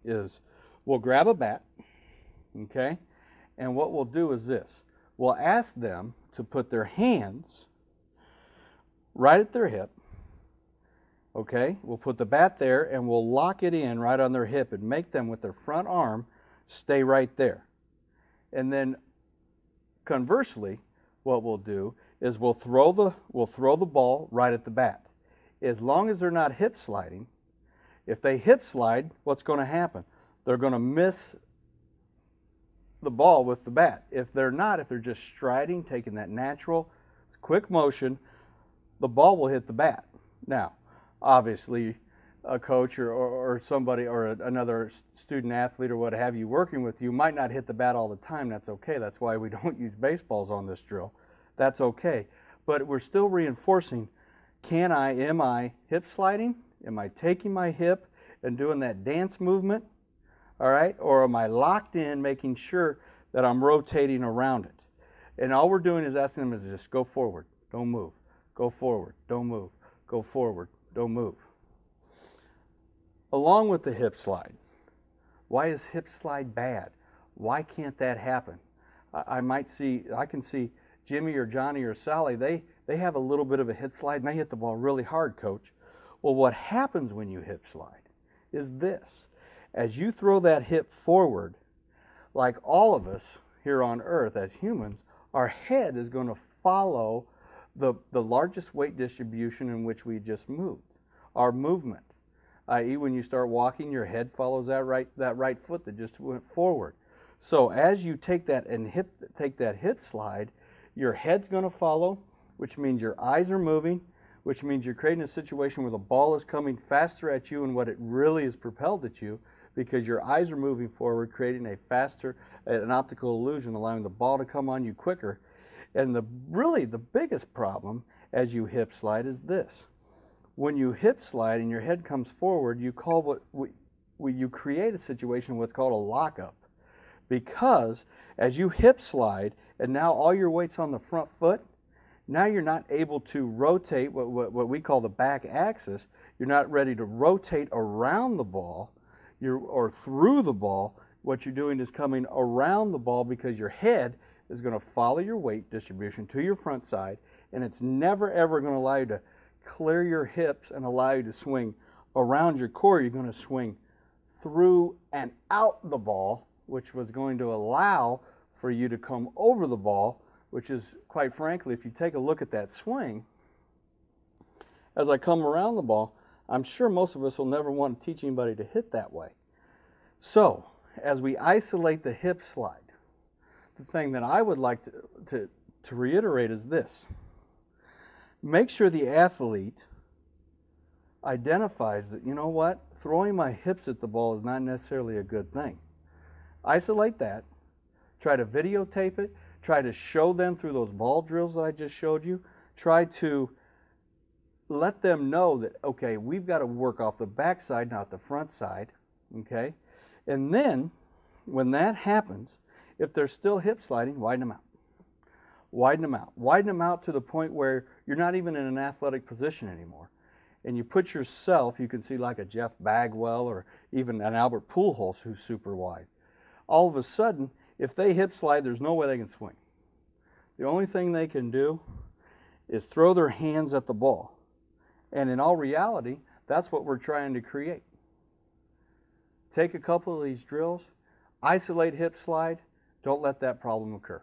is we'll grab a bat, okay, and what we'll do is this. We'll ask them to put their hands right at their hip, okay? We'll put the bat there and we'll lock it in right on their hip and make them with their front arm stay right there. And then conversely, what we'll do is we'll throw the ball right at the bat. As long as they're not hip sliding, if they hip slide, what's going to happen? They're going to miss the ball with the bat. If they're not, if they're just striding, taking that natural, quick motion, the ball will hit the bat. Now, obviously, a coach or somebody or another student athlete or what have you working with you might not hit the bat all the time. That's okay. That's why we don't use baseballs on this drill. That's okay. But we're still reinforcing, am I hip sliding? Am I taking my hip and doing that dance movement? All right? Or am I locked in, making sure that I'm rotating around it? And all we're doing is asking them is just go forward, don't move. Go forward, don't move. Go forward, don't move. Along with the hip slide, why is hip slide bad? Why can't that happen? I can see Jimmy or Johnny or Sally, they have a little bit of a hip slide and they hit the ball really hard, coach. Well, what happens when you hip slide is this. As you throw that hip forward, like all of us here on earth as humans, our head is going to follow the largest weight distribution in which we just moved, our movement. I.e., when you start walking, your head follows that right foot that just went forward. So as you take that hip slide, your head's going to follow, which means your eyes are moving, which means you're creating a situation where the ball is coming faster at you than what it really is propelled at you, because your eyes are moving forward, creating an optical illusion, allowing the ball to come on you quicker. And really the biggest problem as you hip slide is this. When you hip slide and your head comes forward, you create a situation what's called a lockup. Because as you hip slide and now all your weight's on the front foot, now you're not able to rotate what we call the back axis. You're not ready to rotate around the ball or through the ball. What you're doing is coming around the ball because your head is going to follow your weight distribution to your front side, and it's never ever going to allow you to clear your hips and allow you to swing around your core. You're going to swing through and out the ball, which was going to allow for you to come over the ball, which is, quite frankly, if you take a look at that swing, as I come around the ball, I'm sure most of us will never want to teach anybody to hit that way. So, as we isolate the hip slide, the thing that I would like to reiterate is this. Make sure the athlete identifies that, you know what, throwing my hips at the ball is not necessarily a good thing. Isolate that, try to videotape it, try to show them through those ball drills that I just showed you, try to let them know that, okay, we've got to work off the back side, not the front side, okay? And then, when that happens, if they're still hip sliding, widen them out. Widen them out. Widen them out to the point where you're not even in an athletic position anymore. And you put yourself, you can see like a Jeff Bagwell or even an Albert Pujols who's super wide. All of a sudden, if they hip slide, there's no way they can swing. The only thing they can do is throw their hands at the ball. And in all reality, that's what we're trying to create. Take a couple of these drills, isolate hip slide, don't let that problem occur.